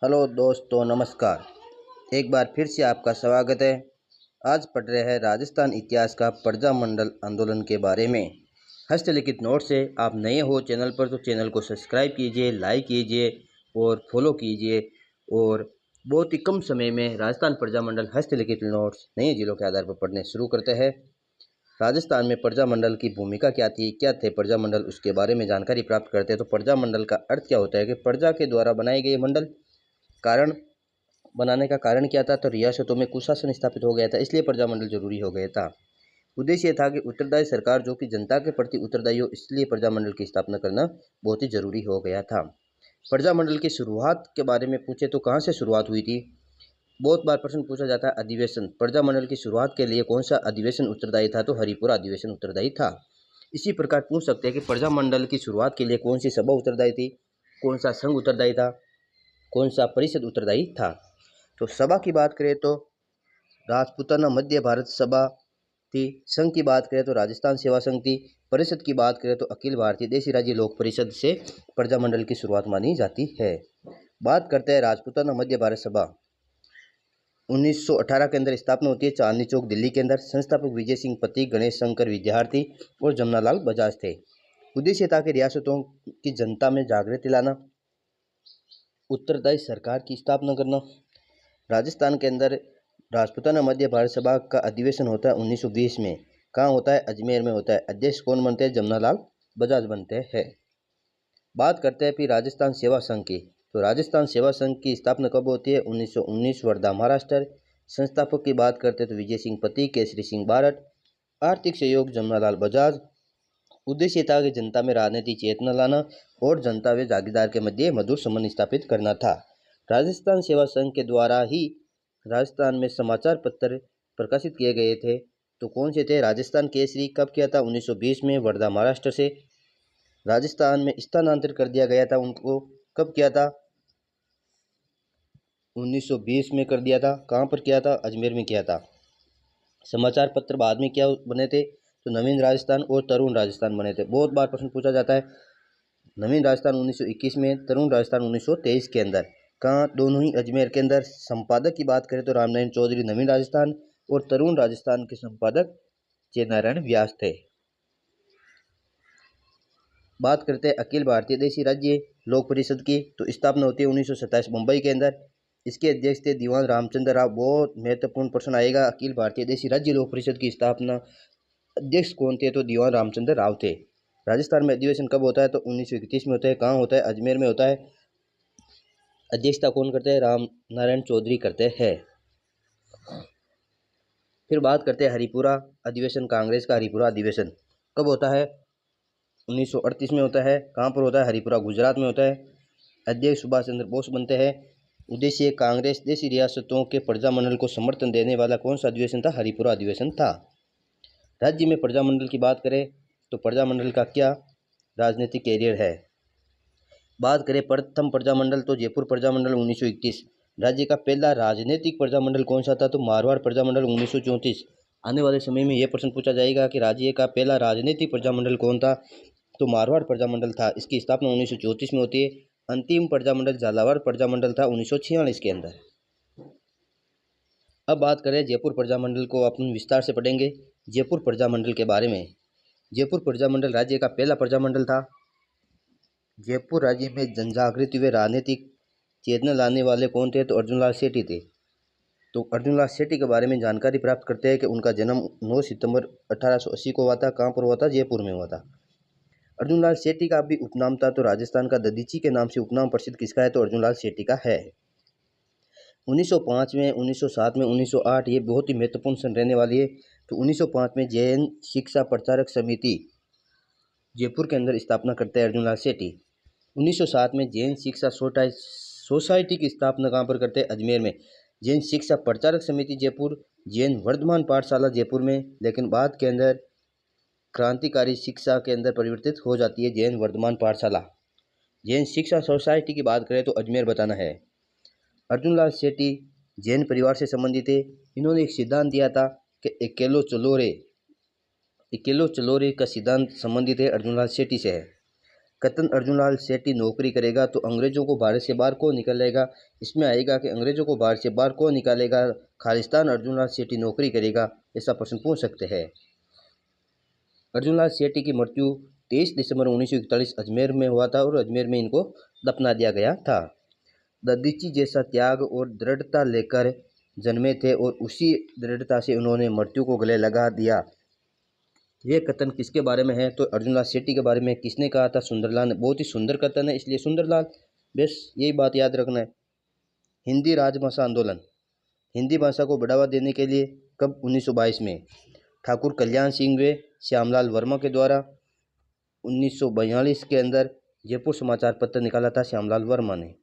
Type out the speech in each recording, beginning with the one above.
Hello दोस्तों, नमस्कार। एक बार फिर से आपका स्वागत है। आज पढ़ रहे हैं राजस्थान इतिहास का प्रजामंडल आंदोलन के बारे में। हस्तलिखित नोट से आप नए हो चैनल पर तो चैनल को सब्सक्राइब कीजिए, लाइक कीजिए और फॉलो कीजिए। और बहुत ही कम समय में राजस्थान प्रजामंडल हस्तलिखित नोट्स नए जिलों के आधार पर पढ़ने शुरू करते हैं। राजस्थान में प्रजामंडल की भूमिका क्या थी, क्या थे प्रजामंडल, उसके बारे में जानकारी प्राप्त करते हैं। तो प्रजामंडल का अर्थ क्या होता है कि प्रजा के द्वारा बनाए गए मंडल। कारण बनाने का कारण क्या था? तो रियासतों में कुशासन स्थापित हो गया था, इसलिए प्रजामंडल जरूरी हो गया था। उद्देश्य ये था कि उत्तरदायी सरकार जो कि जनता के प्रति उत्तरदायी हो, इसलिए प्रजामंडल की स्थापना करना बहुत ही जरूरी हो गया था। प्रजामंडल की शुरुआत के बारे में पूछे तो कहाँ से शुरुआत हुई थी? बहुत बार प्रश्न पूछा जाता है। अधिवेशन, प्रजामंडल की शुरुआत के लिए कौन सा अधिवेशन उत्तरदायी था? तो हरिपुरा अधिवेशन उत्तरदायी था। इसी प्रकार पूछ सकते हैं कि प्रजामंडल की शुरुआत के लिए कौन सी सभा उत्तरदायी थी, कौन सा संघ उत्तरदायी था, कौन सा परिषद उत्तरदायी था? तो सभा की बात करें तो राजपूताना मध्य भारत सभा थी। संघ की बात करें तो राजस्थान सेवा संघ थी। परिषद की बात करें तो अखिल भारतीय देशी राज्य लोक परिषद से प्रजामंडल की शुरुआत मानी जाती है। बात करते हैं राजपूताना मध्य भारत सभा। 1918 के अंदर स्थापना होती है, चांदनी चौक दिल्ली के अंदर। संस्थापक विजय सिंह पति, गणेश शंकर विद्यार्थी और जमनालाल बजाज थे। उद्देश्य था कि रियासतों की जनता में जागृति लाना, उत्तरदायी सरकार की स्थापना करना। राजस्थान के अंदर राजपूताना मध्य भारत सभा का अधिवेशन होता है 1920 में। कहाँ होता है? अजमेर में होता है। अध्यक्ष कौन बनते हैं? जमनालाल बजाज बनते हैं। बात करते हैं फिर राजस्थान सेवा संघ की। तो राजस्थान सेवा संघ की स्थापना कब होती है? 1919 वर्धा, महाराष्ट्र। संस्थापक की बात करते हैं तो विजय सिंह पति, केसरी सिंह बारट। आर्थिक सहयोग जमनालाल बजाज। उद्देश्य था कि जनता में राजनीतिक चेतना लाना और जनता व जागीरदार के मध्य मधुर संबंध स्थापित करना था। राजस्थान सेवा संघ के द्वारा ही राजस्थान में समाचार पत्र प्रकाशित किए गए थे। तो कौन से थे? राजस्थान केसरी। कब किया था? 1920 में वर्धा, महाराष्ट्र से राजस्थान में स्थानांतरित कर दिया गया था उनको। कब किया था? 1920 में कर दिया था। कहाँ पर किया था? अजमेर में किया था। समाचार पत्र बाद में क्या बने थे? तो नवीन राजस्थान और तरुण राजस्थान बने थे। बहुत बार प्रश्न पूछा जाता है। नवीन राजस्थान 1921 में, तरुण राजस्थान 1923 के अंदर। कहाँ? दोनों ही अजमेर के अंदर। संपादक की बात करें तो रामनारायण चौधरी नवीन राजस्थान और तरुण राजस्थान के संपादक जयनारायण व्यास थे। बात करते हैं अखिल भारतीय देशी राज्य लोक परिषद की। तो स्थापना होती है 1927 मुंबई के अंदर। इसके अध्यक्ष थे दीवान रामचंद्र राव। बहुत महत्वपूर्ण प्रश्न आएगा। अखिल भारतीय देशी राज्य लोक परिषद की स्थापना अध्यक्ष कौन थे? तो दीवान रामचंद्र राव थे। राजस्थान में अधिवेशन कब होता है? तो 1931 में होता है। कहाँ होता है? अजमेर में होता है। अध्यक्षता कौन करते हैं? राम नारायण चौधरी करते हैं। फिर बात करते हैं हरिपुरा अधिवेशन, कांग्रेस का हरिपुरा अधिवेशन कब होता है? 1938 में होता है। कहाँ पर होता है? हरिपुरा, गुजरात में होता है। अध्यक्ष सुभाष चंद्र बोस बनते हैं। उद्देश्य कांग्रेस देशी रियासतों के प्रजामंडल को समर्थन देने वाला कौन सा अधिवेशन था? हरिपुरा अधिवेशन था। राज्य में प्रजामंडल की बात करें तो प्रजामंडल का क्या राजनीतिक कैरियर है? बात करें प्रथम प्रजामंडल तो जयपुर प्रजामंडल 1931। राज्य का पहला राजनीतिक प्रजामंडल कौन सा था? तो मारवाड़ प्रजामंडल 1934। आने वाले समय में यह प्रश्न पूछा जाएगा कि राज्य का पहला राजनीतिक प्रजामंडल कौन था? तो मारवाड़ प्रजामंडल था। इसकी स्थापना 1934 में होती है। अंतिम प्रजामंडल झालावाड़ प्रजामंडल था 1946 के अंदर। अब बात करें जयपुर प्रजामंडल को, अपन विस्तार से पढ़ेंगे जयपुर प्रजामंडल के बारे में। जयपुर प्रजामंडल राज्य का पहला प्रजामंडल था। जयपुर राज्य में जनजागृति व राजनीतिक चेतना लाने वाले कौन थे? तो अर्जुनलाल सेठी थे। तो अर्जुनलाल सेठी के बारे में जानकारी प्राप्त करते हैं कि उनका जन्म 9 सितंबर 1880 को हुआ था। कहाँ पर हुआ था? जयपुर में हुआ था। अर्जुनलाल सेठी का भी उपनाम था। तो राजस्थान का दधीची के नाम से उपनाम प्रसिद्ध किसका है? तो अर्जुनलाल सेठी का है। 1905 में, 1907 में, 1908 ये बहुत ही महत्वपूर्ण सन रहने वाली है। तो 1905 में जैन शिक्षा प्रचारक समिति जयपुर के अंदर स्थापना करते हैं अर्जुनलाल सेठी। 1907 में जैन शिक्षा सोसाइटी की स्थापना कहाँ पर करते हैं? अजमेर में। जैन शिक्षा प्रचारक समिति जयपुर, जैन वर्धमान पाठशाला जयपुर में। लेकिन बाद के अंदर क्रांतिकारी शिक्षा के अंदर परिवर्तित हो जाती है जैन वर्धमान पाठशाला। जैन शिक्षा सोसाइटी की बात करें तो अजमेर बताना है। अर्जुनलाल सेठी जैन परिवार से संबंधित थे। इन्होंने एक सिद्धांत दिया था कि अकेलो चलोरे का सिद्धांत संबंधित है अर्जुनलाल सेठी से है। कतन अर्जुनलाल सेठी नौकरी करेगा तो अंग्रेजों को भारत से बाहर कौन निकालेगा। इसमें आएगा कि अंग्रेजों को भारत से बाहर कौन निकालेगा, खालिस्तान अर्जुनलाल सेठी नौकरी करेगा, ऐसा प्रश्न पूछ सकते हैं। अर्जुनलाल सेठी की मृत्यु 23 दिसंबर 1941 अजमेर में हुआ था और अजमेर में इनको दफना दिया गया था। ददीची जैसा त्याग और दृढ़ता लेकर जन्मे थे और उसी दृढ़ता से उन्होंने मृत्यु को गले लगा दिया। ये कथन किसके बारे में है तो अर्जुनलाल सेठी के बारे में। किसने कहा था? सुंदरलाल ने। बहुत ही सुंदर कथन है, इसलिए सुंदरलाल। बस यही बात याद रखना है। हिंदी राजभाषा आंदोलन, हिंदी भाषा को बढ़ावा देने के लिए कब? 1922 में ठाकुर कल्याण सिंह व श्यामलाल वर्मा के द्वारा 1942 के अंदर जयपुर समाचार पत्र निकाला था श्यामलाल वर्मा ने।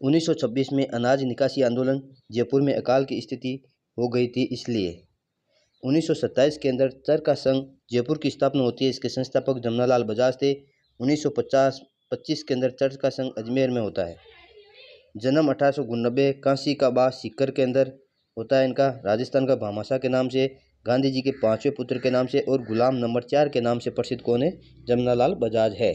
1926 में अनाज निकासी आंदोलन, जयपुर में अकाल की स्थिति हो गई थी इसलिए। 1927 के अंदर चरखा संघ जयपुर की स्थापना होती है, इसके संस्थापक जमनालाल बजाज थे। 1925 के अंदर चरखा संघ अजमेर में होता है। जन्म 1889 कांसी का बाग सीकर के अंदर होता है इनका, राजस्थान का भामाशाह के नाम से, गांधी जी के 5वें पुत्र के नाम से और गुलाम नंबर 4 के नाम से प्रसिद्ध कौन है? जमनालाल बजाज है।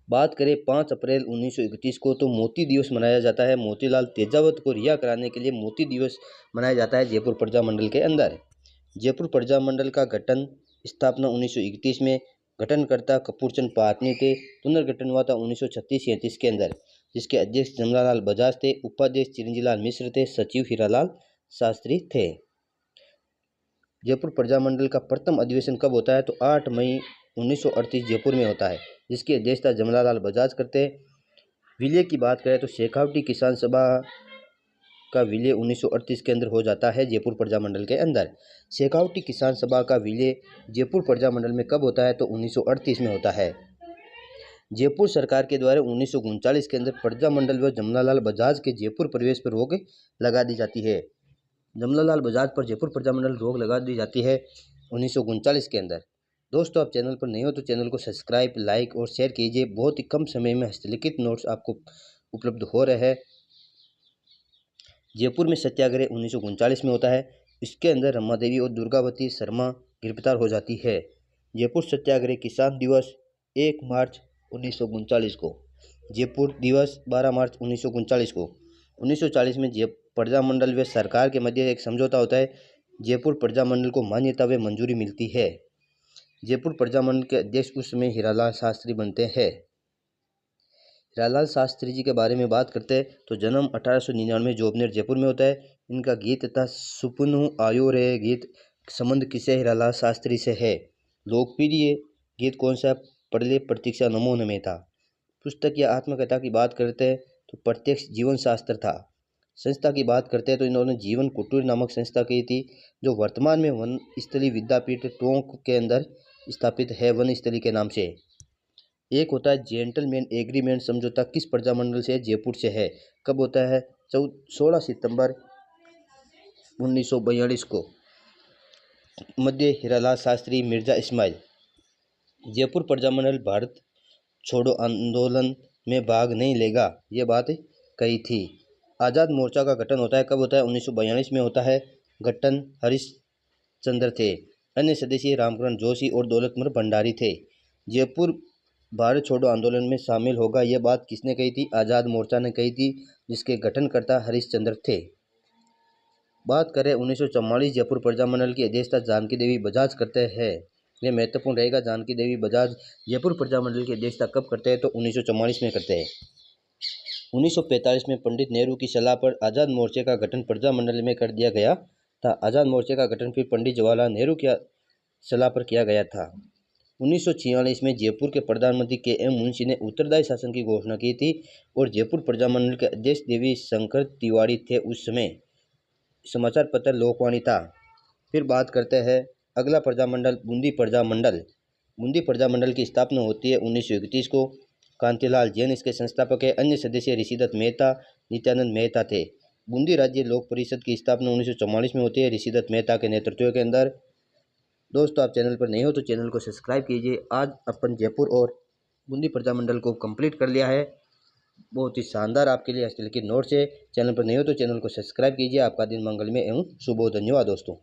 बात करें 5 अप्रैल 1931 को तो मोती दिवस मनाया जाता है। मोतीलाल तेजावत को रिहा कराने के लिए मोती दिवस मनाया जाता है जयपुर प्रजा मंडल के अंदर। जयपुर प्रजा मंडल का गठन स्थापना 1931 में, गठनकर्ता कपूरचंद पाटनी थे। पुनर्गठन हुआ था 1936-37 के अंदर, जिसके अध्यक्ष जमनालाल बजाज थे, उपाध्यक्ष चिरंजीलाल मिश्र थे, सचिव हीरालाल शास्त्री थे। जयपुर प्रजा मंडल का प्रथम अधिवेशन कब होता है तो 8 मई 1938 जयपुर में होता है, जिसकी अध्यक्षता जमनालाल बजाज करते हैं। विलय की बात करें तो शेखावटी किसान सभा का विलय 1938 के अंदर हो जाता है जयपुर प्रजा मंडल के अंदर। शेखावटी किसान सभा का विलय जयपुर प्रजा मंडल में कब होता है तो 1938 में होता है। जयपुर सरकार के द्वारा 1939 के अंदर प्रजा मंडल व जमनालाल बजाज के जयपुर प्रवेश पर रोक लगा दी जाती है। जमनालाल बजाज पर जयपुर प्रजा मंडल रोक लगा दी जाती है 1939 के अंदर। दोस्तों, आप चैनल पर नहीं हो तो चैनल को सब्सक्राइब, लाइक और शेयर कीजिए। बहुत ही कम समय में हस्तलिखित नोट्स आपको उपलब्ध हो रहे हैं। जयपुर में सत्याग्रह 1939 में होता है। इसके अंदर रमा देवी और दुर्गावती शर्मा गिरफ्तार हो जाती है। जयपुर सत्याग्रह किसान दिवस 1 मार्च 1939 को, जयपुर दिवस 12 मार्च 1939 को। 1940 में प्रजा मंडल व सरकार के मध्य एक समझौता होता है। जयपुर प्रजा मंडल को मान्यता व मंजूरी मिलती है। जयपुर प्रजा मंडल के अध्यक्ष उस समय हीरालाल शास्त्री बनते हैं। हीरालाल शास्त्री जी के बारे में बात करते हैं तो जन्म 1899 जोबनेर जयपुर में होता है। इनका गीत तथा सुपनु आयो रे गीत संबंध किसे हीरालाल शास्त्री से है। लोकप्रिय गीत कौन सा? पढ़ले प्रतीक्षा नमो नमे था। पुस्तक या आत्मकथा की बात करते हैं तो प्रत्यक्ष जीवन शास्त्र था। संस्था की बात करते हैं तो इन्होंने जीवन कुटीर नामक संस्था की थी, जो वर्तमान में वन स्थली विद्यापीठ टोंक के अंदर स्थापित है, वन स्थली के नाम से। एक होता है जेंटलमैन एग्रीमेंट समझौता, किस प्रजा मंडल से? जयपुर से है। कब होता है? 16 सितंबर 1942 को। मध्य हीरालाल शास्त्री, मिर्जा इस्माइल। जयपुर प्रजा मंडल भारत छोड़ो आंदोलन में भाग नहीं लेगा, ये बात कही थी। आज़ाद मोर्चा का गठन होता है। कब होता है? 1942 में होता है। गठन हरिश्चंद्र थे। अन्य सदस्य रामकरण जोशी और दौलतमल भंडारी थे। जयपुर भारत छोड़ो आंदोलन में शामिल होगा, यह बात किसने कही थी? आज़ाद मोर्चा ने कही थी, जिसके गठनकर्ता हरिश्चंद्र थे। बात करें 1944 जयपुर प्रजा मंडल की अध्यक्षता जानकी देवी बजाज करते हैं। यह महत्वपूर्ण रहेगा। जानकी देवी बजाज जयपुर प्रजा मंडल की अध्यक्षता कब करते हैं तो 1944 में करते हैं। 1945 में पंडित नेहरू की सलाह पर आज़ाद मोर्चे का गठन प्रजा मंडल में कर दिया गया था। आज़ाद मोर्चे का गठन फिर पंडित जवाहरलाल नेहरू की सलाह पर किया गया था। 1946 में जयपुर के प्रधानमंत्री के.एम. मुंशी ने उत्तरदायी शासन की घोषणा की थी और जयपुर प्रजा मंडल के अध्यक्ष देवी शंकर तिवारी थे। उस समय समाचार पत्र लोकवाणी था। फिर बात करते हैं अगला प्रजा मंडल, बूंदी प्रजा मंडल। बूंदी प्रजा मंडल की स्थापना होती है 1931 को। कांतिलाल जैन इसके संस्थापक है। अन्य सदस्य ऋषिदत्त मेहता, नित्यानंद मेहता थे। बूंदी राज्य लोक परिषद की स्थापना 1944 में होती है ऋषिदत्त मेहता के नेतृत्व के अंदर। दोस्तों, आप चैनल पर नहीं हो तो चैनल को सब्सक्राइब कीजिए। आज अपन जयपुर और बूंदी प्रजा मंडल को कंप्लीट कर लिया है। बहुत ही शानदार आपके लिए हस्तलिखित नोट्स है। चैनल पर नहीं हो तो चैनल को सब्सक्राइब कीजिए। आपका दिन मंगलमय एवं शुभ हो। धन्यवाद दोस्तों।